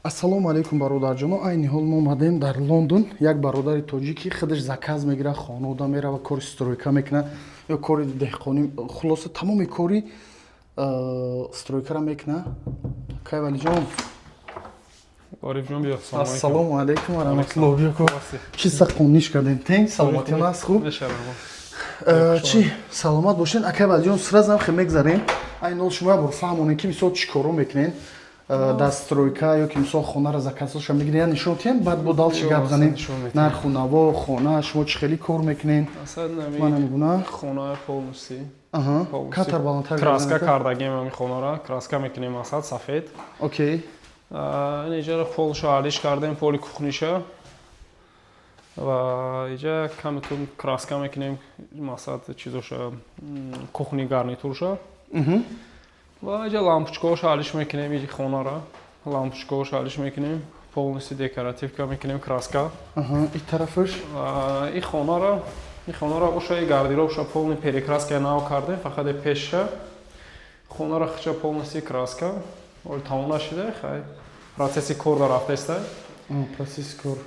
Ассалому алейкум бародарҷоно. Айни ҳол мо омадем дар Лондон. Як бародари тоҷики худаш заказ мегирад, хонада мерава, кори стройка мекунад ё кори деҳқонӣ, хулоса тамоми кори стройкаро мекунад. Кай валиҷон? Орифҷон биё. Ассалому алейкум ва раҳматуллоҳ. Биё ко. Чи сақониш кардем тен? Саломатион аст хуб? Чи саломат бошен. Акай валиҷон сразу хе мегзарем. Айни ҳол шумо бор фаҳмонед ки мисол чӣ коро мекунед? Дар стройка ё ки мисол хонаро заказоша мегиред, нишон тиҳем, баъд бо далчи гап занем. Нарху наво, хона, шумо чӣ хеле кор мекунед? Ман гуна хона полнуси. Катар баландтар краска кардагем ами хонара, краска мекунем асад сафед. Окей. Инҷа полшо алиш кардем, поли кухниша. Ва инҷа камитун краска мекунем, масад чизоша кухни гарнитурша. Ва инҷа лампочкаоша алиш мекунем ин хонара. Лампочкаоша алиш мекунем, полностью декоративка мекунем краска. И тарафаш? И хонара оша гардеробша полный перекраска нав кардем, фақат пеша. Хонара хича полностью краска. Ол тамом нашида, хай. Процесси кор дарафтеста. Процесси кор.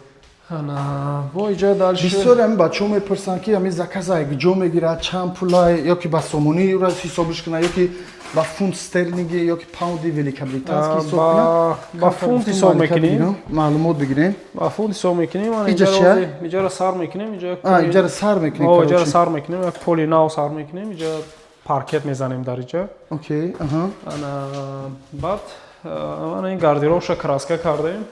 Ана, во инҷа дальше. Бисёр ами бачаҳо мепурсанд ки ами заказа ҷо мегирад, чанд пулай, ё ки ба сомонӣ ра ҳисобиш кунад, ё ки ба фунт стерлинги ё ки паунди великобританский ҳисоб кунад. Ба фунт ҳисоб мекунем. Маълумот бигирем. Ба фунт ҳисоб мекунем. Инҷаро сар мекунем, инҷа. Инҷаро сар мекунем. Инҷаро сар мекунем, як поли нав сар мекунем, инҷа паркет мезанем дар инҷа. Окей, Ана баъд ана ин гардеробша краска кардем.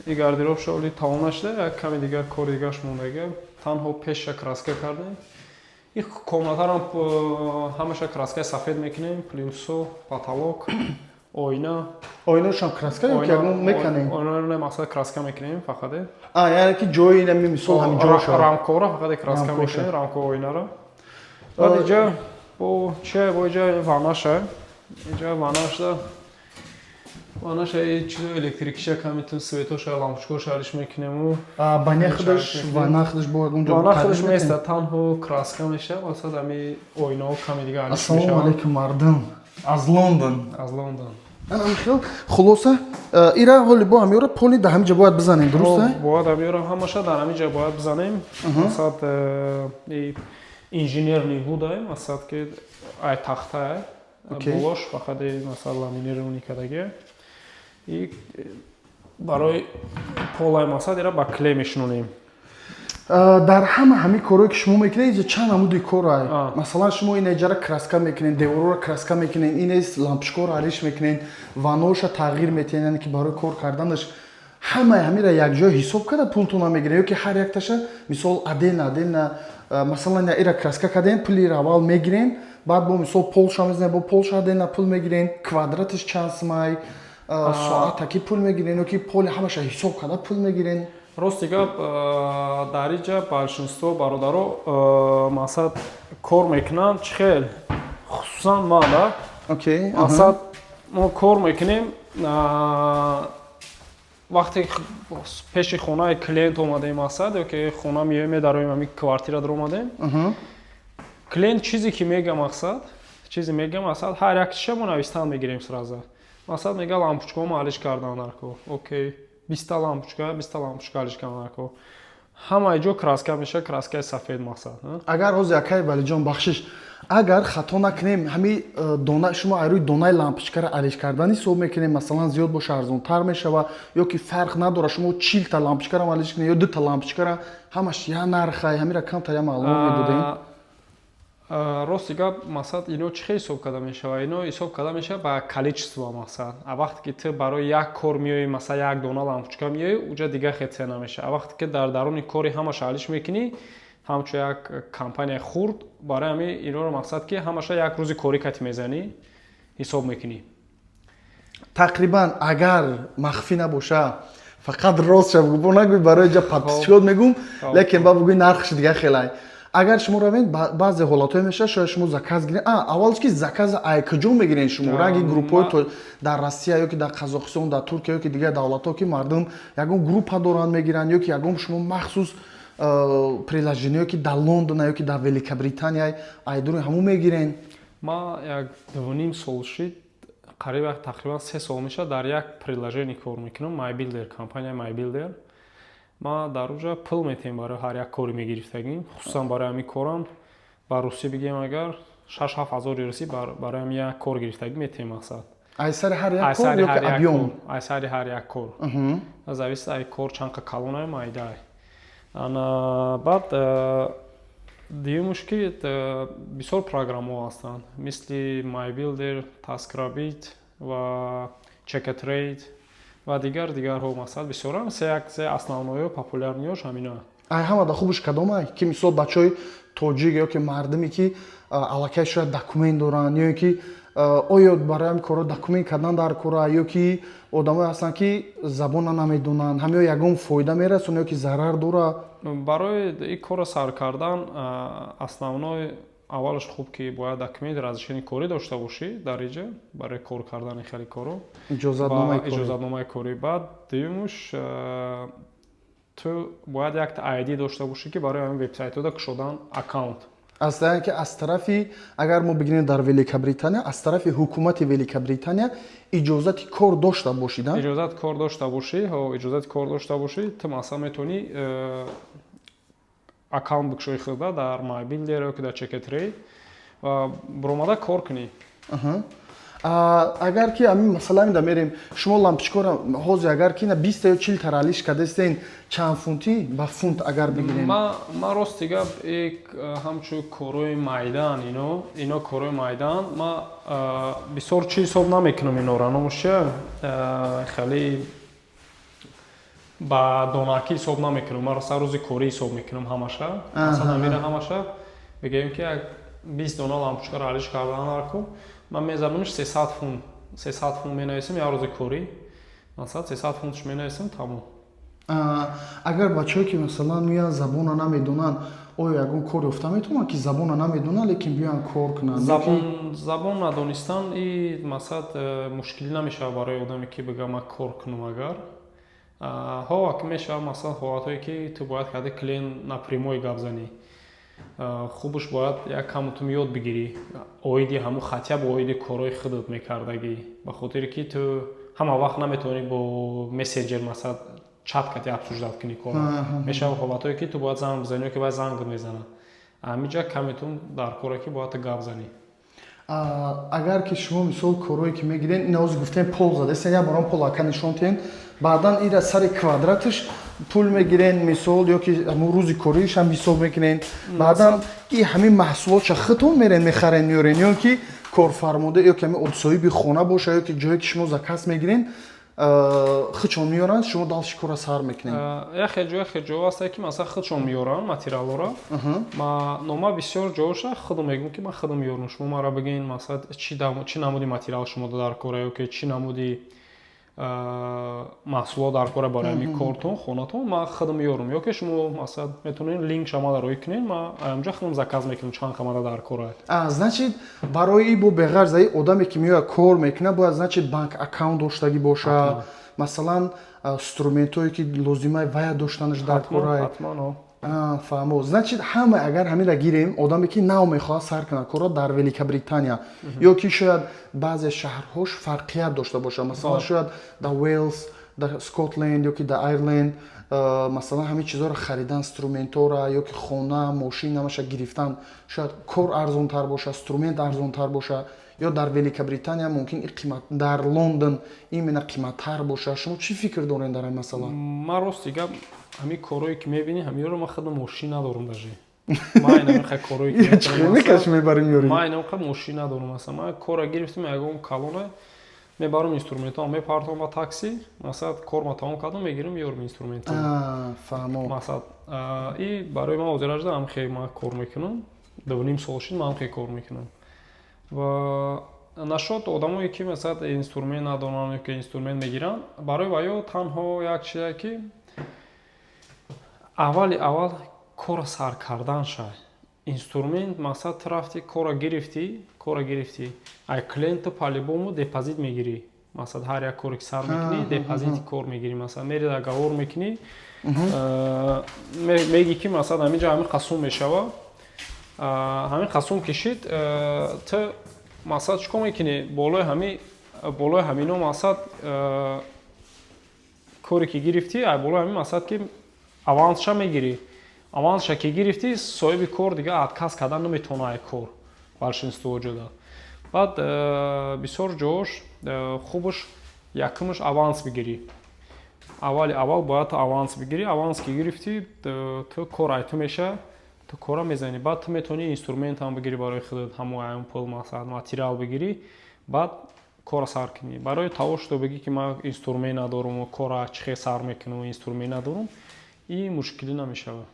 И гардеробша оли тамом нашуда, як ками дигар кори дигараш мондага. Танҳо пеша краска кардем. И комнатарам ҳамаша краскаи сафед мекунем, плюсо, потолок, ойна. Ойнашам краска ё ки ягон мекунем? Ойнаро мақсад краска мекунем фақат. Яъне ки ҷои нами мисол ҳамин ҷоша. Рамкора фақат краска мекунем, рамко ойнаро. Баъд инҷа бо чия бо инҷа ванаша. Инҷа ванашда ванаша чизо электрикиша камитун светоша лампочкаоша алиш мекунему. Баня худаш вана худаш бо онҷо. Вана худаш места танҳо краска меша, масад ами ойнао ками дига алиш меша. Ассалому алейкум мардум. Аз Лондон. Аз Лондон. Анахил хулоса ира ҳоли бо ҳамёра поли дар ҳамин ҷо бояд бизанем, дуруст? Бояд ҳамёра ҳамаша дар ҳамин ҷо бояд бизанем. Масад инженерный будаем, масад ки ай тахта болош фақат масад ламинированӣ кардаги. И барои полай масад ира ба клей мешунонем. Дар ҳамин корое ки шумо мекунед, инҷа чанд намуди корай? Масалан шумо ин эҷара краска мекунед, девороро краска мекунед, инес лампочкаро алиш мекунед, ваноша тағйир метиҳед, яъне ки барои кор карданаш ҳамаи ҳамира якҷоя ҳисоб карда пултона мегиред, ё ки ҳар якташа мисол отдельно масалан ира краска кардем, пули аввал мегирен, баъд бо мисол полша мезанем, бо полша отдельно пул мегирен, квадратиш чанд сумай, соатаки пул мегирен, ё ки поли ҳамаша ҳисоб карда пул мегирен. Рости гап дар инҷа большинство бародаро масад кор мекунанд чихел, хусусан ман Окей. масад мо кор мекунем вақте пеши хонаи клиент омадем масад ё ки хона медароем ами квартира омадем. Клиент чизе ки мега мақсад, чизе мега масад ҳар яктиша мо навистан мегирем сразу. Масад мега лампочкаомо алиш кардан нарко. Окей. 20 лампочка алиш кардан нарко. Ҳамаи ҷо краска меша, краскаи сафед мақсад. Агар ҳозир акай валиҷон бахшиш, агар хато накунем ҳами дона шумо айрӯи донаи лампочкаро алиш кардан ҳисоб мекунем, масалан зиёд боша арзонтар мешава ё ки фарқ надора шумо 40 та лампочкаро алиш кунед ё 2 та лампочкаро ҳамаш я нархай, ҳамира камтар я маълумот медодем. Рости гап масад ино чӣ ҳисоб карда мешава? Ино ҳисоб карда мешава ба количество мақсад. А вақте ки ту барои як кор меоӣ, масалан як дона лампочка меоӣ, уҷа дига хел цена меша. А вақте ки дар даруни кори ҳамаша алиш мекунӣ, ҳамчун як компания хурд, барои ами иноро мақсад ки ҳамаша як рӯзи кори кати мезанӣ, ҳисоб мекунӣ. Тақрибан агар махфӣ набоша, фақат рост шав бо нагӯй барои ҷа подписчикот мегум, лекин ба бугӯи нархш дига хелай. Агар шумо равед баъзе ҳолатҳое меша, шояд шумо заказ гиред. Аввалш ки заказа ай куҷо мегирен шумо? Раги группҳои то дар Россия ё ки дар Қазоқистон, дар Туркия ё ки дигар давлатҳо ки мардум ягон группа доранд мегиранд, ё ки ягон шумо махсус приложение ё ки дар Лондон ё ки дар Великобритания айдури ҳамон мегирен? Ма як 2.5 сол шид қарибан тақрибан 3 сол мешад дар як приложение кор мекунам, MyBuilder, компания MyBuilder. ма дар уҷа пул метем барои ҳар як кори мегирифтагим, хусусан барои ҳамин корам ба русӣ бигем агар 6-7 ҳазор русӣ барои ҳамин як кор гирифтагӣ метем мақсад. айсари ҳар як кор ё ки объём? Айсари ҳар як кор. Зависит ай кор чанқа калонай майдай. Ана баъд диюмуш ки бисёр программаҳо ҳастанд, мисли MyBuilder, TaskRabbit ва Checkatrade ва дигарҳо масалан бисёрам. Се основноиҳо популярниҳош ҳаминоа. Ай ҳамада хубаш кадомай ки мисол бачаҳои тоҷик ё ки мардаме ки аллакай шояд документ доранд ё ки оё барои ҳамин корҳо документ кардан дар кора ё ки одамое ҳастанд ки забона намедонанд, ҳамино ягон фоида мерасонад ё ки зарар дорад? Барои ин корро сар кардан основной аввалаш хуб ки бояд документи разрешени корӣ дошта бошӣ дар инҷа барои кор кардани хеле коро. Иҷозатномаи корӣ. Баъд дуюмуш ту бояд як ID дошта бошӣ ки барои ҳамин вебсайтҳода кушодан аккаунт. Аслан ки аз тарафи агар мо бигирем дар Великобритания, аз тарафи ҳукумати Великобритания иҷозати кор дошта бошид. Иҷозати кор дошта бошӣ, иҷозати кор дошта бошӣ, ту масалан метавонӣ аккаунт бикушои худа дар MyBuilder ё ки дар Checkatrade ва буромада кор кунӣ. Агар ки ами масала мида мерем шумо лампочкора ҳозир агар ки на 20 ё 40 таралиш кадастен чанд фунти ба фунт агар бигирем? Ма рости гап ҳамчун корои майдан ино корои майдан ма бисёр чиз ҳисоб намекунам инора номуша хеле ба донаки ҳисоб намекунам. Ма роста рӯзи корӣ ҳисоб мекунам ҳамаша. Масалан мира ҳамаша бигем ки 20 дона лампочка ралиш кардан арку ман мезанамш 300 фунт менависам як рӯзи корӣ. Масалан 300 фунтш менависам тамом. Агар бачаҳое ки масалан меян забона намедонанд, оё ягон кор ёфта метавонанд ки забона намедонанд лекин биёян кор кунанд? Забон надонистан и масалан мушкилӣ намешавад барои одаме ки бигам ман кор кунам агар. Ки мешавад масалан ҳолатҳое ки ту бояд каде клиент напрямой гап занӣ. Хубаш бояд як каму ту ёд бигирӣ оиди ҳамун хотя бы оиди корои худат мекардагӣ, ба хотире ки ту ҳама вақт наметавонӣ бо мессенҷер масалан чат кати обсуждат кунӣ кора. Мешавад ҳолатҳое ки ту бояд занг бизанӣ ё ки баъд занг мезанад. Ҳаминҷа камитун дар коре ки бояд гап занӣ. Агар ки шумо мисол корое ки мегирен ин ҳозир гуфтем пол задастен, як барон пол ака нишонтен, баъдан ира сари квадратиш пул мегирен мисол ё ки ҳамун рӯзи кориш ҳам ҳисоб мекунен. Баъдан ин ҳамин маҳсулотша худтон мерен мехарен меёрен ё ки корфармода ё ки ҳамин соҳиби хона боша ё ки ҷое ки шумо заказ мегирен худшон меёранд, шумо далши кора сар мекунед? Як ҷо ҳаст ки масалан худшон меёранд материалҳоро. Нома бисёр ҷоша худам мегӯям ки ман худам меёрам. Шумо мара бигӯед масалан чӣ намуди материал шумо дар кора ё ки чӣ намуди маҳсулот дар кора барои ҳамин кортон хонатон ман худам меёрам. ё ки шумо масалан метавонед линк шамада роӣ кунед, ман онҷа худам заказ мекунам чанд қамада дар кора. Значит барои бо беғарзаи одаме ки меояд кор мекунад бояд значит банк аккаунт доштагӣ бошад, масалан инструментҳое ки лозимаи вая доштанаш дар кора. Фаҳмо. Значит ҳама агар ҳаминро гирем, одаме ки нав мехоҳад сар кунад кора дар Великобритания ё ки шояд баъзе шаҳрҳош фарқият дошта бошад, масалан шояд дар Уэлс, дар Скотланд ё ки дар Айрланд масалан ҳамин чизҳоро харидан, инструментҳоро ё ки хона, мошин ҳамаша гирифтан, шояд кор арзонтар боша, инструмент арзонтар боша, ё дар Великобритания мумкин қимат, дар Лондон именно қиматтар боша. Шумо чӣ фикр доред дар ин масъала? Ман рости гап ҳамин корое ки мебинӣ ҳамиёро ман худам мошин надорам даже. Ман инақа корое ки мекаш мебарим ёри. Ман инақа мошин надорам. Масалан ман кора гирифтам ягон калона мебарам инструментҳо мепартам ба такси, масалан корма тамом кардам мегирам меёрам инструментҳо. Фаҳмо. Масалан и барои ман ҳозир ажда ҳам хеле ман кор мекунам. 2.5 сол шуд ман хеле кор мекунам. Ва нашод одамое ки масалан инструмент надонанд ё ки инструмент мегиранд, барои ваё танҳо як чизе ки аввал кора сар кардан шай. Инструмент масалан трафти кора гирифтӣ, ай клиенту по-любому депозит мегирӣ. Масалан ҳар як коре ки сар мекунӣ, депозити кор мегирӣ. Масалан мери договор мекунӣ, меги ки масалан ҳамин ҷо ҳамин қасум мешавад. Ҳамин қасум кишид, ту масалан чӣ кор мекунӣ? Болои ҳамин болои ҳамино мақсад коре ки гирифтӣ ай болои ҳамин мақсад ки авансша мегирӣ. Авансша ки гирифтӣ соҳиби кор дига отказ кардан наметавона ай кор большинство ҷода. Баъд бисёр ҷош хубаш якумаш аванс бигирӣ. Аввал бояд ту аванс бигирӣ. Аванс ки гирифтӣ ту кор ай ту меша, ту кора мезанӣ. Баъд ту метавонӣ инструментам бигирӣ барои худат, ҳамаи пул мақсад материал бигирӣ, баъд кора сар кунӣ. Барои тавош ту бигӣ ки ман инструмент надорум, кора чихе сар мекунам, инструмент надорум, ин мушкилӣ намешавад.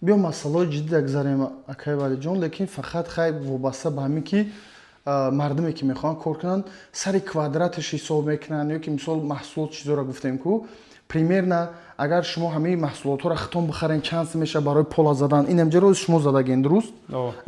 биё масъалаи ҷиддӣ гузарем акай Валиҷон, лекин фақат хай вобаста ба ҳамин ки мардуме ки мехоҳанд кор кунанд сари квадраташ ҳисоб мекунанд ё ки мисол маҳсулот чизоро гуфтем ку примерно агар шумо ҳамаи маҳсулотҳоро хитон бихарен чанд меша барои пола задан инамҷаро шумо задаген дуруст?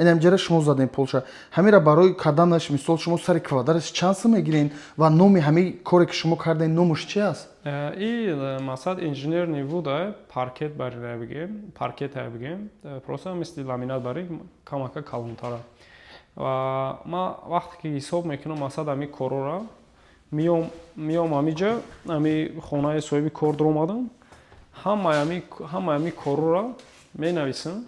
Инамҷара шумо заден полша. Ҳамира барои карданаш мисол шумо сари квадраташ чанд сум мегирен ва номи ҳамаи коре ки шумо карден номаш чи аст? Масъад инженерный вуда паркет барида бигем, паркет бигем, просто мисли ламинат бари камака калонтара. Ва ма вақте ки ҳисоб мекунам масъад ҳамин корора миём ҳамиҷа ҳами хонаи соҳиби кор даромадам, ҳамаи ҳамин корора менависам.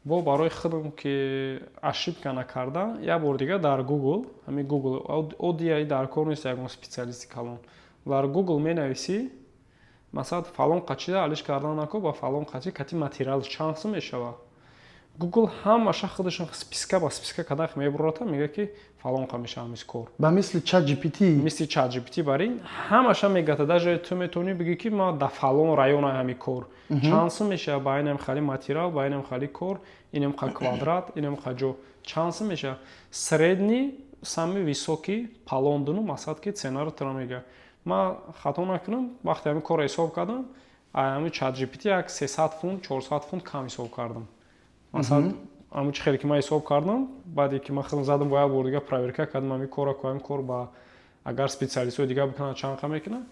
Бо барои худам ки ошибка накардан як бор дига дар Google, ҳамин Google оддия дар кор нест ягон специалисти калон. Дар Google менависӣ масъад фалон қачида алиш кардан накун ба фалон қачи кати материал чанд сум мешавад. Google ҳамаша худашон списка ба списка кадан мебурата мега ки фалон қа меша ҳамис кор. Ба мисли ChatGPT? Мисли ChatGPT барин ҳамаша мегата. Даже ту метавонӣ бигӣ ки ма да фалон района ҳами кор. Чанд сум меша ба инам хали материал, ба инам хали кор, инам қа квадрат, инам қа ҷо. Чанд сум меша? Средни сами високи палондуну масъад ки ценаро тра мега. Ма хато накунам вақте ҳамин кор ҳисоб кардам, ҳамин ChatGPT як 300 фунт, 400 фунт кам ҳисоб кардам. Масъад ҳамин чи хеле ки ман ҳисоб кардам, баъде ки ман худам задам бо як бор дига проверка кардам ҳамин кор ба агар специалистҳои дига бикунанд чанд қа мекунад,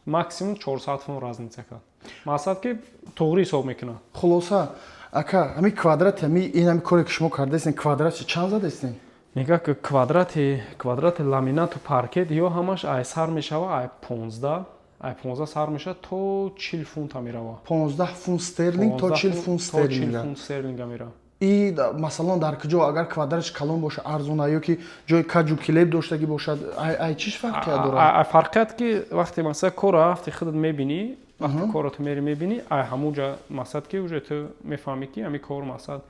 максимум 400 фунт разница кард. Масъад ки тоғри ҳисоб мекунад. Хулоса ака ҳамин квадрат ҳамин коре ки шумо кардастен квадратши чанд задастен? Мега ки квадрати ламинату паркет ё ҳамаш ай сар мешава ай 15 сар меша то 40 фунт мирава. 15 фунт стерлинг то 40 фунт стерлинг. 40 фунт стерлинг мира. И масалан дар куҷо агар квадраш калон боша арзона ё ки ҷои каҷу клеп доштагӣ бошад ай чиш фарқият дорад? Ай фарқият ки вақте масалан кора рафти худат мебинӣ, вақте корато мери мебинӣ, ай ҳамуҷа масъад ки уже ту мефаҳмӣ ки ҳамин кор масъад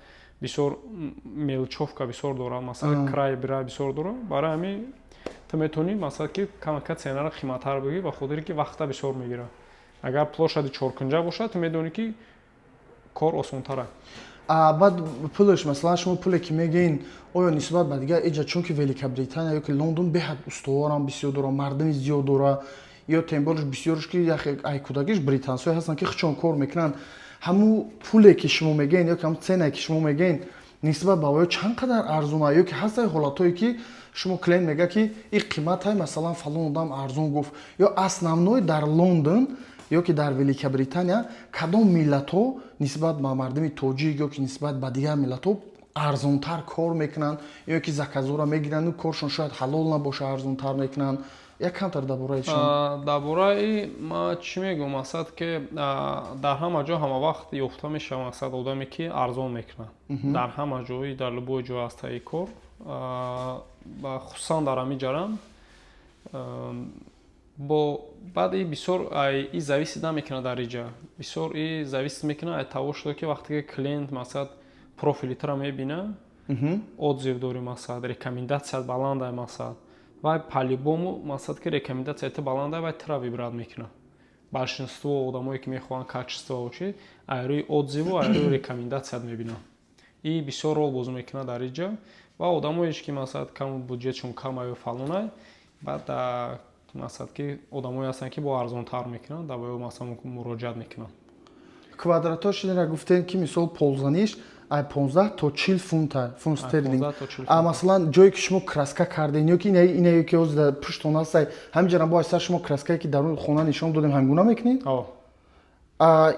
бисёр мелчовка бисёр дорад, масъад край бира бисёр дорад. Барои ҳамин ту метавонӣ масъад ки камака ценаро қиматтар бигирӣ ба хотире ки вақта бисёр мегирад. Агар плошади чоркунҷа бошад ту медонӣ ки кор осонтар аст. Баъд пулаш масалан шумо пуле ки мегӯед оё нисбат ба дигар эҷа чунки Великобритания ё ки Лондон беҳад устуворам бисёр дора, мардами зиёд дора, ё темболш бисёрш ки ай кӯдакиш британсои ҳастанд ки хичон кор мекунанд. Ҳамун пуле ки шумо мегӯед ё ки ҳамун цене ки шумо мегӯед нисбат ба оё чанд қадар арзона ё ки ҳастаи ҳолатое ки шумо клиент мега ки ин қиматай масалан фалон одам арзон гуфт ё основной дар Лондон ё ки дар Великобритания кадом миллатҳо нисбат ба мардуми тоҷик ё ки нисбат ба дигар миллатҳо арзонтар кор мекунанд ё ки заказора мегиранд коршон шояд ҳалол набоша арзонтар мекунанд? Як камтар дар бораи шумо. Дар бораи ма чӣ мегӯям масъад ки дар ҳама ҷо ҳама вақт ёфта мешавад масъад одаме ки арзон мекунад. Дар ҳама ҷои дар любой ҷо ҳастаи кор хусусан дар ҳамин ҷараён бо баъд бисёр и зависит намекунад дар инҷа. Бисёр и зависит мекунад ай тавошто ки вақте ки клиент масъад профили туро мебина, отзив дори масъад рекомендатсияд баланда масъад вай по-любому масъад ки рекомендатсияти баланда вай туро вибрат мекунад. Большинство одамое ки мехоҳанд качество чи ай рӯи отзиву ай рӯи рекомендатсияд мебинанд. И бисёр рол боз мекунад дар инҷа ва одамоеш ки масъад кам буҷетшон кам аю фалонай баъд масъад ки одамое ҳастанд ки бо арзонтар мекунанд дар бо масъад муроҷиат мекунанд. Квадратҳо шидара гуфтен ки мисол ползаниш ай 15 то 40 фунт стерлинг. Масалан ҷое ки шумо краска карден ё ки ине ки ҳозир дар пуштон ҳастай ҳамин ҷара бо сар шумо краскае ки даруни хона нишон додем ҳамин гуна мекунед?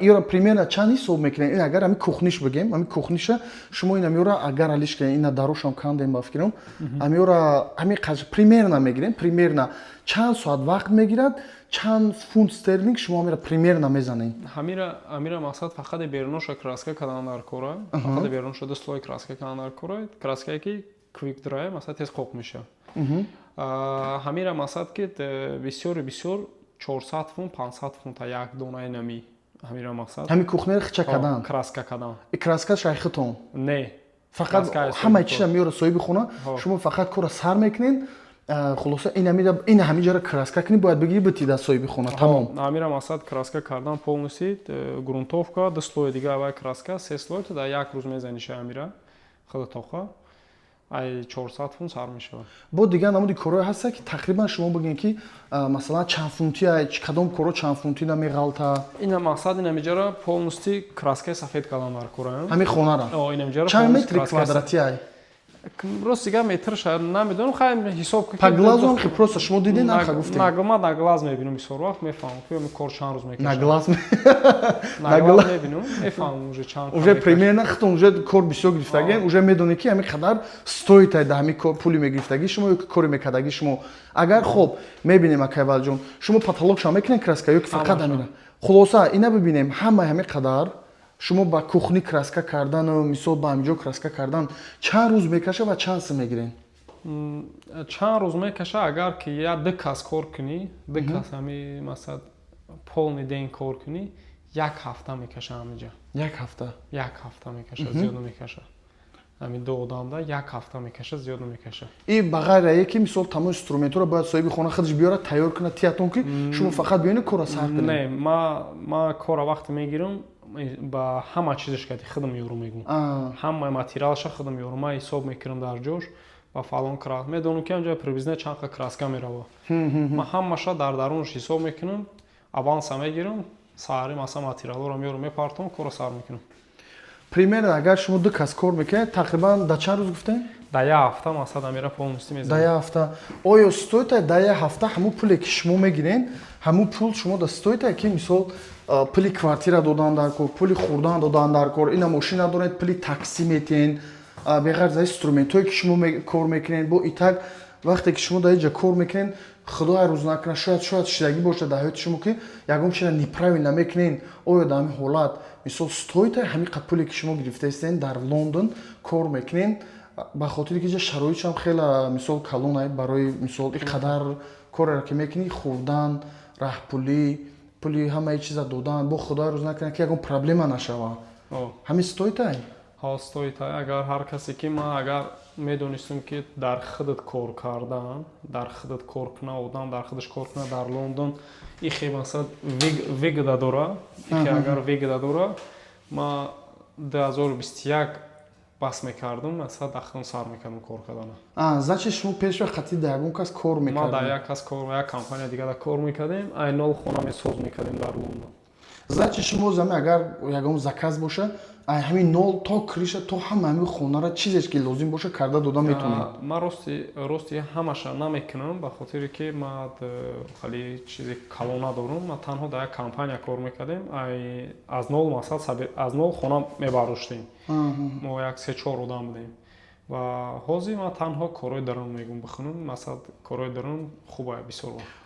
Иёра примерно чанд ҳисоб мекунем? Ин агар ҳамин кухниш бигем, ҳамин кухниша шумо ин амиёра агар алиш кунем, ина дарошам кандем ба фикрам. Амиёра ҳамин қадр примерно мегирем, примерно чанд соат вақт мегирад, чанд фунт стерлинг шумо амира примерно мезанем. Амира мақсад фақат беруноша краска кадан дар кора, фақат беруноша дустлои краска кадан дар кора, краскае ки quick dry масад тез қоқ меша. Ҳамира мақсад ки бисёр 400 фунт 500 фунт як донаи нами. Ҳамира мақсад. Ҳамин кухнера хича кадан. Краска кадан. Краска шайхитон. Не. Фақат ҳамаи чиза меёра соҳиби хона, шумо фақат кора сар мекунед. Хулоса ин ҳамин ҷара краска кунӣ бояд бигирӣ битида соҳиби хона тамом. Ҳамира мақсад краска кардан полностью грунтовка, ду слои дига авай краска, се слой то дар як рӯз мезаниша ҳамира. Хеле тоқа. Ай 400 фунт сар мешавад. Бо дига намуди корое ҳаста ки тақрибан шумо бигем ки масалан чанд фунти кадом коро чанд фунти намеғалта. Ина мақсад ин ҳамиҷара полностью краскаи сафед кадан дар кора. Ҳамин хонара. Ин ҳамиҷара чанд метри квадрати ай? Рост дига метр шаид намедонам, хай ҳисоб кунем. Па глазу ҳам ки просто шумо дидин наха гуфтем. На глаз мебинам бисёр вақт мефаҳмам ки ҳамин кор чанд рӯз мекашад. На глаз мебинам, мефаҳмам уже чанд. Уже примерно хатон уже кор бисёр гирифтаген, уже медонед ки ҳамин қадар стоит ай да ҳамин пули мегирифтаги шумо ё ки кори мекардаги шумо. Агар хоб мебинем акайвалҷон, шумо паталогша мекунед краска ё ки фақат ҳамина. Хулоса ина бибинем ҳамаи ҳамин қадар шумо ба кухни краска кардану мисол ба ҳамиҷо краска кардан чанд рӯз мекаша ва чанд сум мегирен? Чанд рӯз мекаша агар ки я ду кас кор кунӣ, ду кас ҳамин масад полный ден кор кунӣ, як ҳафта мекаша ҳамиҷа. Як ҳафта? Як ҳафта мекаша, зиёд намекаша. ҳамин ду одамда як ҳафта мекаша, зиёд намекаша. И ба ғайр ае ки мисол тамоми инструментро бояд соҳиби хона худаш биёрад тайёр кунад тиятон ки шумо фақат биёнед кора сар кунед? Не, ма кора вақте мегирам ба ҳама чизаш кати худам меёрум мегум. Ҳамаи материалша худам меёрум. Ма ҳисоб мекунам дар ҷош ба фалон краска. Медонам ки онҷа приблизно чанд қа краска мерава. Ма ҳамаша дар дарунаш ҳисоб мекунам, аванса мегирам, сари масалан материалро меёрум, мепартам, кора сар мекунам. Примерно агар шумо ду кас кор мекунед, тақрибан да чанд рӯз гуфтем? Да як ҳафта масад амира полностью мезанем. Да як ҳафта. Оё стоит да як ҳафта ҳамун пуле ки шумо мегирен, ҳамун пул шумо да стоит ки мисол пули квартира додан дар кор, пули хӯрдан додан дар кор, ина мошина доред, пули такси метиҳен, беғайр аз инструментҳое ки шумо кор мекунед, бо итак вақте ки шумо дар инҷа кор мекунед, худоя рӯз накуна шояд шидагӣ бошад дар ҳаёти шумо ки ягон чиза неправильно мекунед, оё дар ҳамин ҳолат мисол стоит ҳамин қадр пуле ки шумо гирифтаистед дар Лондон кор мекунед, ба хотире ки шароитшам хеле мисол калон ай барои мисол ин қадар коре ки мекунӣ, хӯрдан, раҳпулӣ, пули ҳамаи чиза додан, бо худоя рӯз накуна ки ягон проблема нашава. ҳамин стоит ай? Ҳо стоит ай. Агар ҳар касе ки ма агар медонистам ки дар худат кор кардан, дар худат кор куна одам, дар худаш кор куна дар Лондон, и хеле масалан вигда дора, ки агар вигда дора, ма 2021 бас мекардам, масалан дар худам сар мекардам кор кардана. Значит шумо пешва хати дар ягон кас кор мекардем? Ма дар як кас кор, як компания дига дар кор мекардем, ай нол хона месоз мекардем дар Лондон. Значит шумо зами агар ягон заказ боша, ҳамин нол то криша то ҳамаи хонара чизеш ки лозим боша карда дода метавонед? Ма рости ҳамаша намекунам, ба хотире ки ма хали чизи калон надорам. Ма танҳо дар як компания кор мекардем, аз нол масал аз нол хона мебардоштем. Мо як 3-4 одам будем. Ва ҳозир ма танҳо корои дарун мегум бихунам, масал корои дарун хуб ай бисёр вақт.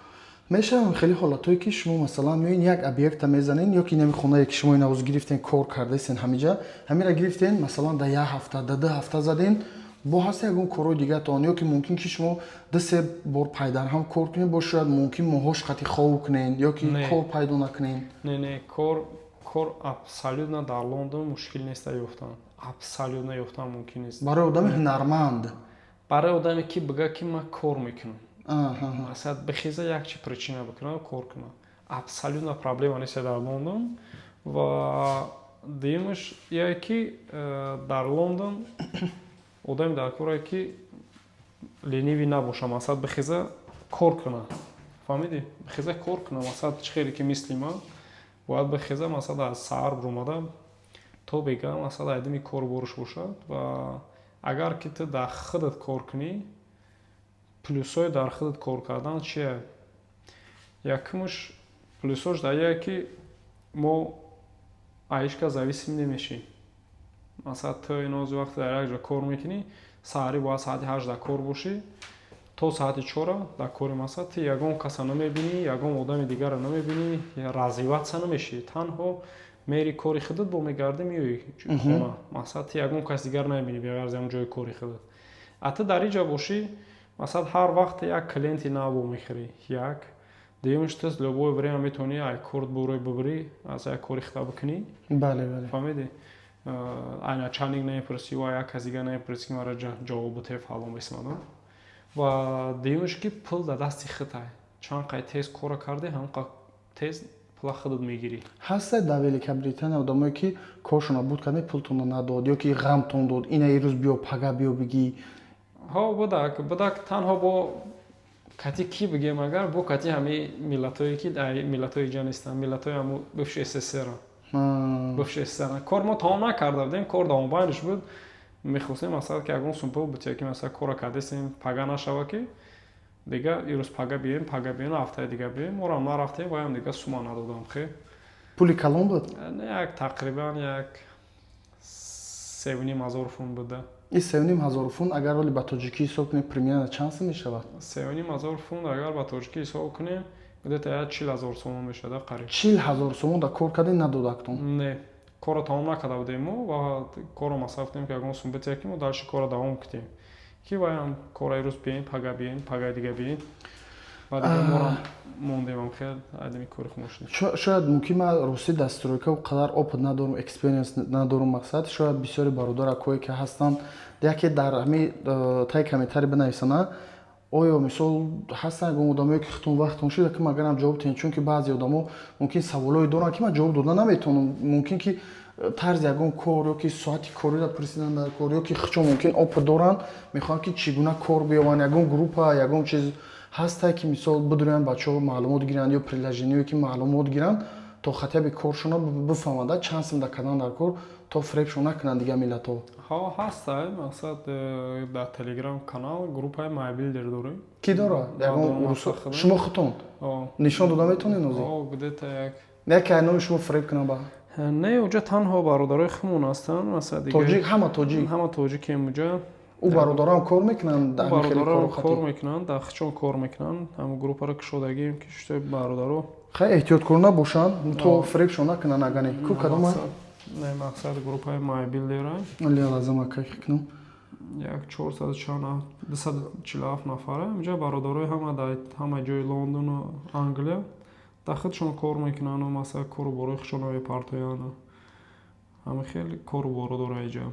Мешавам хеле ҳолатое ки шумо масалан меоин як объекта мезанен ё ки нами хонае ки шумо инавоз гирифтен кор кардаистен ҳамиҷа, ҳамира гирифтен масалан да як ҳафта, да 2 ҳафта заден, бо ҳаста ягон корои дигатон ё ки мумкин ки шумо 2-3 бор пайдар ҳам кор кунед, бо шояд мумкин моҳош қати хов кунед ё ки кор пайдо накунед. Не, кор абсолютно дар Лондон мушкил нест ёфтан. Абсолютно ёфтан мумкин нест. Барои одами ҳунарманд? Барои одаме ки бига ки ман кор мекунам. Масалан бихиза як чи причина бикунам, кор кунам. Абсолютно проблема нест дар Лондон. Ва дуюмаш яе ки дар Лондон одами дар корае ки ленивӣ набоша, масалан бихиза кор кунам. Фаҳмидӣ? Бихиза кор кунам, масалан чӣ хеле ки мисли ман бояд бихиза масалан аз саҳар биромада то бега масалан айдами корбориш бошад ва агар ки ту дар худат кор кунӣ, плюсҳои дар худат кор кардан чие? Якумаш плюсҳош дар яе ки мо аишка зависим немеши. Масалан ту иноз вақт дар як ҷо кор мекунӣ, саҳарӣ бояд соати 8 дар кор бошӣ, то соати 4 дар кори масалан ту ягон каса намебинӣ, ягон одами дигарро намебинӣ, развиватса намешӣ. Танҳо мери кори худат бо мегардӣ меоӣ хона. Масалан ту ягон кас дигар намебинӣ беғайр аз ягон ҷои кори худат. А ту дар ин ҷо бошӣ, масалан ҳар вақт як клиенти нав бо мехӯрӣ. Як дуюмаш ту любое время метавонӣ ай корт бурӯй бибирӣ, аз як кори худат бикунӣ. бале бале Фаҳмидӣ? Ай начальник намепурсӣ ва як кас дигар намепурсӣ ки мара ҷавобу те фалон бисмадо. Ва дуюмаш ки пул дар дасти худ ай. Чанд қай тез кора кардӣ, ҳам қа тез пула худат мегирӣ. ҳастед дар Великобритания одамое ки коршона буд кардани пултонро надод ё ки ғамтон дод, ина ирӯз биё пага биё бигӣ. Ҳо будак танҳо бо кати ки бигем агар бо кати ҳами миллатое ки ай миллатои ҷа нестанд, миллатои ҳамо бивши СССР. Бивши СССР. Кор мо тамом накарда будем, кор давомбайнаш буд. Мехостем масалан ки ягон сум пул бутия ки масалан кора кардесем пага нашава ки дига ирӯз пага бием, ҳафтаи дига бием, моро нарафтем ваям дига сума надодам. Хе пули калон буд? Як тақрибан як 3,5 фунт буда. ин 3,5 фунт агар оли ба тоҷикӣ ҳисоб кунем примерно чанд сум мешавад? 3,5 фунт агар ба тоҷикӣ ҳисоб кунем где-то 40,000 сомон мешавад қариб. 40,000 сомон дар кор кардем надодактон? Не, корро тамом накарда будем мо ва корро масаф кунем ки ягон сум бития ки мо дальше корро давом кунем. Ки ваям корро ирӯз бием, пага дига бием. Ва дига моро мондем ам хел адами кори хумошид. Шояд мумкин ман рости дар стройка қадар опыт надорум, экспириенс надорум мақсад. Шояд бисёри бародар акое ки ҳастанд, яке дар ҳами тай комментарий бинависанд. Оё мисол ҳастанд ягон одамое ки хитон вақтон шуда ки магарам ҷавоб тиҳем, чунки баъзе одамо мумкин саволое доранд ки ман ҷавоб дода наметавонам. Мумкин ки тарзи ягон кор ё ки соати кориро пурсидан дар кор ё ки хичон мумкин опыт доранд, мехоҳанд ки чӣ гуна кор биёванд, ягон группа, ягон чиз ҳастае ки мисол бидурянд бачаҳо маълумот гиранд ё приложениё ки маълумот гиранд, то хотя би коршона бифаҳманд чанд сум дар кардан дар кор, то фребшон накунанд дига миллатҳо. Ҳо ҳастай, мақсад дар Telegram канал группаи MyBuilder дорем. Ки дора? Ягон шумо хутон? Нишон дода метавонед нозӣ? Где-то як. Яке аз номи шумо фреб кунам ба? Не, уҷа танҳо бародарои хумон ҳастанд, масалан дига. Тоҷик, ҳама тоҷик. Ҳама тоҷикем уҷа. У бародарам кор мекунанд дар хели кор мекунанд, дар хичон кор мекунанд. Ҳам группаро кушодагием ки шуто бародаро. Хай эҳтиёткор набошанд, то фребшон накунанд агане. Ку кадома? Не, мақсад группаи MyBuilder ай. Али лазима кай хикнам. Як 247 нафара. Уҷа бародарои ҳама ҷои Лондону Англия дар худшон кор мекунанд, масалан кору борои худшон мепартоянд. Ҳама хеле кору боро дора иҷа.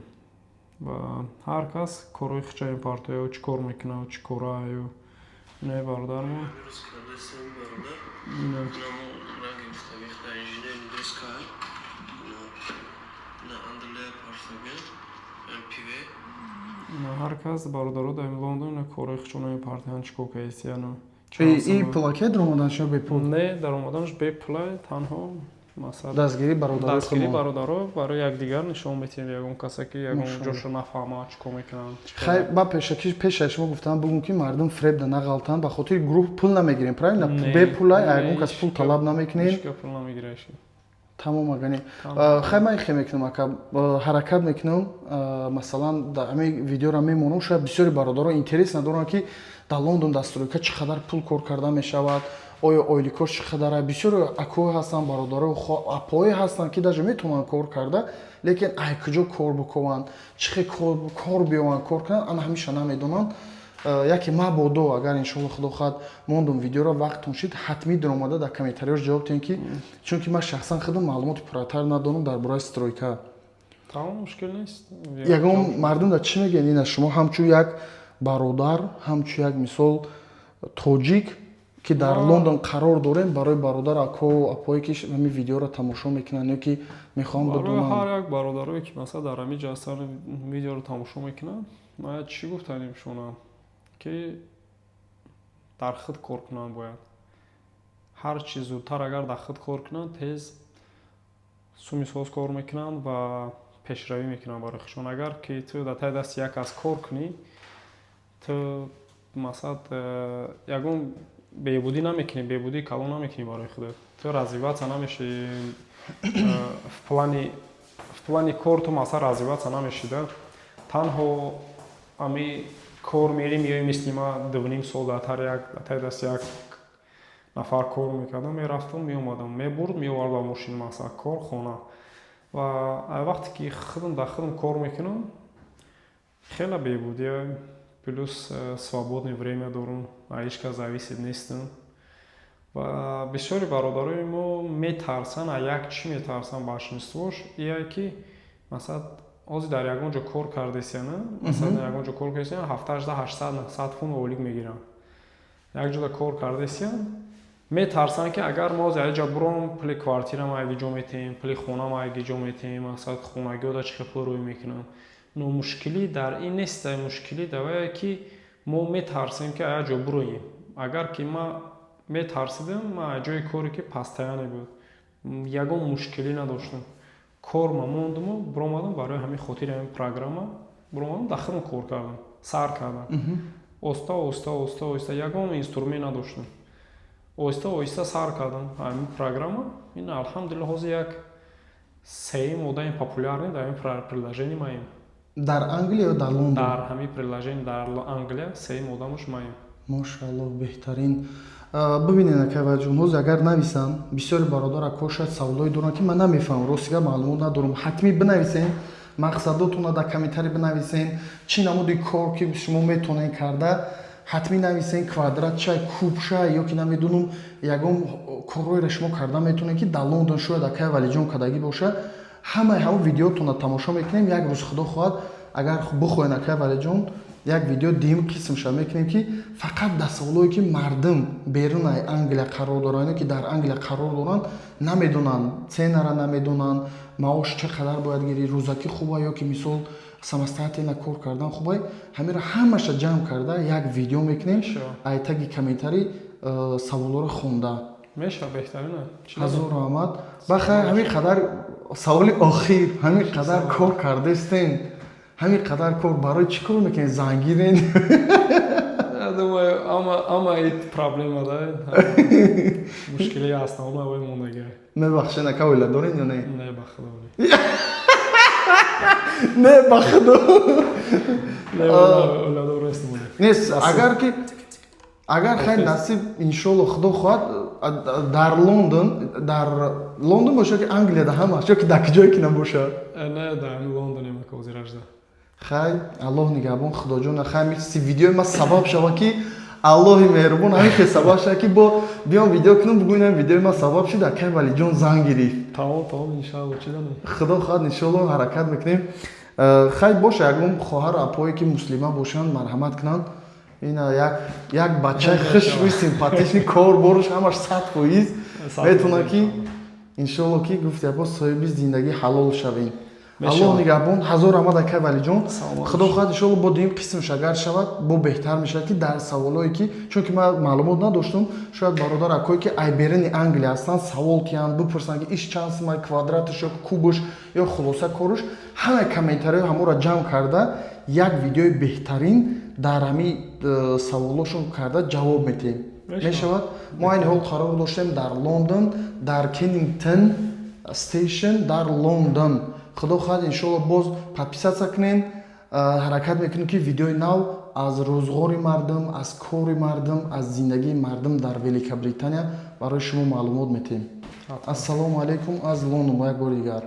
Ва ҳар кас корои худша мепартояд, чӣ кор мекунад, чӣ кора ё не бародар мо. ҳар кас бародаро дар Лондон корои худшон мепартоянд, чӣ кор кайсияно. И пулаке даромаданаш ё бепул? Не, даромаданаш бепул танҳо. Дастгирии бародаро барои якдигар нишон метиҳем, ягон касе ки ягон ҷошро нафаҳмад чӣ кор мекунанд. Хай ба пеша шумо гуфтам бугум ки мардум фреб да нағалтанд ба хотири групп пул намегирем, правильно? Бепулай ягон кас пул талаб намекунем. Ҳеҷ пул намегираш. Тамом агани. Хай ман хе мекунам ака ҳаракат мекунам, масалан дар ҳамин видеоро мемонам, шояд бисёри бародаро интерес надоранд ки дар Лондон дар стройка чӣ қадар пул кор карда мешавад, оё ойликош чӣ қадар. Бисёри акои ҳастанд, бародаро апои ҳастанд ки даже метавонанд кор карда, лекин ай куҷо кор бикунанд, чӣ хел кор биёванд кор кунанд, ана ҳамеша намедонанд. Яке мабодо агар иншоалло худо хоҳад мондум видеоро вақтон шид, ҳатмӣ диромада дар комментариёш ҷавоб диҳем ки чунки ман шахсан худам маълумоти пурратар надорам дар бораи стройка. Тамом мушкил нест. Ягон мардум дар чӣ мегӯянд ина шумо ҳамчун як бародар, ҳамчун як мисол тоҷик ки дар Лондон қарор дорем барои бародар апое ки ҳамин видеоро тамошо мекунанд ё ки мехоҳам бидонанд. Ҳар як бародарое ки масалан дар ҳамин ҷо ҳастанд видеоро тамошо мекунанд, ман чӣ гуфтанем шуна ки дар худ кор кунанд бояд. Ҳар чӣ зудтар агар дар худ кор кунанд, тез суми соз кор мекунанд ва пешравӣ мекунанд барои худшон. Агар ки ту дар таи дасти як кас кор кунӣ, ту масалан ягон бебудӣ намекунӣ, бебудии калон намекунӣ барои худат. то развиваться намеши в плане кор то маса развиваться намеши, да. Танҳо ами кор мерим ё мисли ма 2.5 сол дар даст як нафар кор мекардам, мерафтам, меомадам, мебурд, меовардам мошин маса кор хона. Ва вақте ки худам дар худам кор мекунам, хела бебуд, я плюс свободное время дорам, аишка зависит нестам. Ва бисёри бародарои мо метарсан, як чӣ метарсан башинствош, ия ки масалан ҳозир дар ягон ҷо кор кардесияна, масалан ягон ҷо кор кардесияна, ҳафта 800-900 фунт олиг мегирам. Як ҷода кор кардесиян, метарсан ки агар мо ҳозир ҷо буром пули квартирам айгиҷо метем, пули хонам айгиҷо метем, масалан хонагиёда чӣ хел пул рӯй мекунам. Но мушкилӣ дар ин нест, мушкилӣ давае ки мо метарсем ки ая ҷо буроем. Агар ки ма метарсидам, ма ҷои коре ки пастаяне буд. Ягон мушкилӣ надоштам. Кор ма мондам, буромадам барои ҳамин хотири ҳамин программа, буромадам дар худам кор кардам, сар кардам. Оста, ягон инструмент надоштам. Оҳиста сар кардам ҳамин программа. Ин алҳамдулиллаҳ ҳозир як сеюм одаи популярни дар ин приложение маем. Дар Англия ё дар Лондон? Дар ҳамин приложение дар Англия сеюм одамош маем. Мошааллоҳ, беҳтарин. Бибинед акаваҷон, ҳозир агар нависам, бисёри бародар акҳо шояд саволое доранд ки ман намефаҳмам, ростига маълумот надорам. Ҳатмӣ бинависен, мақсадотонро дар комментарий бинависен, чӣ намуди кор ки шумо метавонед карда, ҳатмӣ нависен, квадрат шай, куб шай, ё ки намедонам ягон корҳоеро шумо карда метавонед ки дар Лондон шояд акай валиҷон кардагӣ бошад. Ҳамаи ҳамон видеотонро тамошо мекунем. Як рӯз худо хоҳад, агар бихоҳед акай валиҷон, як видео дим қисмша мекунем ки фақат дар саволое ки мардум беруни Англия қарор доранд, ки дар Англия қарор доранд, намедонанд, ценара намедонанд, маош чӣ қадар бояд гирӣ, рӯзакӣ хуба ё ки мисол самостоятельно кор кардан хуба, ҳамиро ҳамаша ҷамъ карда як видео мекунем, ай таги комментарий саволоро хонда. Меша беҳтарина. ҳазор раҳмат. Бахай ҳамин қадар саволи охир, ҳамин қадар кор кардестен, ҳамин қадар кор барои чӣ кор мекунед? Зангирен? Я думаю, ама ит проблема да. Мушкили аст, ама вай мондагӣ. Мебахшед, ака оила доред ё не? Не бахудо. Не бахудо. Не оила дорест монд. Нест, агар хай насиб иншоаллоҳ худо хоҳад дар Лондон бошад ки Англияда ҳамааш, ё ки дар киҷое ки набошад? Не, дар Лондон ем ка ҳозир ажда. Хай, Аллоҳ нигаҳбон худоҷон, хай мисли видеои ма сабаб шава ки Аллоҳи меҳрубон ҳамин ки сабаб шава ки бо биём видео кунам бигӯям видеои ма сабаб шуд акай валиҷон занг гирифт. Тамом иншаллоҳ чӣ данам. Худо хоҳад иншоаллоҳ ҳаракат мекунем. Хай боша ягон хоҳару апое ки муслима бошанд марҳамат кунанд. Ина як бачаи хушрӯи симпатични корборуш ҳамаш 100% метавонад ки иншоаллоҳ ки гуфти апо соҳиби зиндагӣ ҳалол шавем. Аллоҳ нигаҳбон, ҳазор раҳмат акай валиҷон. Худо хоҳад иншоаллоҳ бо дим қисмш агар шавад, бо беҳтар мешавад ки дар саволое ки чунки ман маълумот надоштам, шояд бародар акое ки айберини Англия ҳастанд, савол киянд, бипурсанд ки иш чанд сумай, квадраташ ё кубаш ё хулоса кораш, ҳамаи комментариҳо ҳамонро ҷамъ карда як видеои беҳтарин дар ҳамин саволошон карда ҷавоб метиҳем. Мешавад? Мо айни ҳол қарор доштем дар Лондон, дар Кеннингтон стейшн дар Лондон. Худо хоҳад иншоаллоҳ боз подписатсия кунем, ҳаракат мекунем ки видеои нав аз рӯзғори мардум, аз кори мардум, аз зиндагии мардум дар Великобритания барои шумо маълумот метиҳем. Ассалому алайкум аз Лондон бо як бори дигар.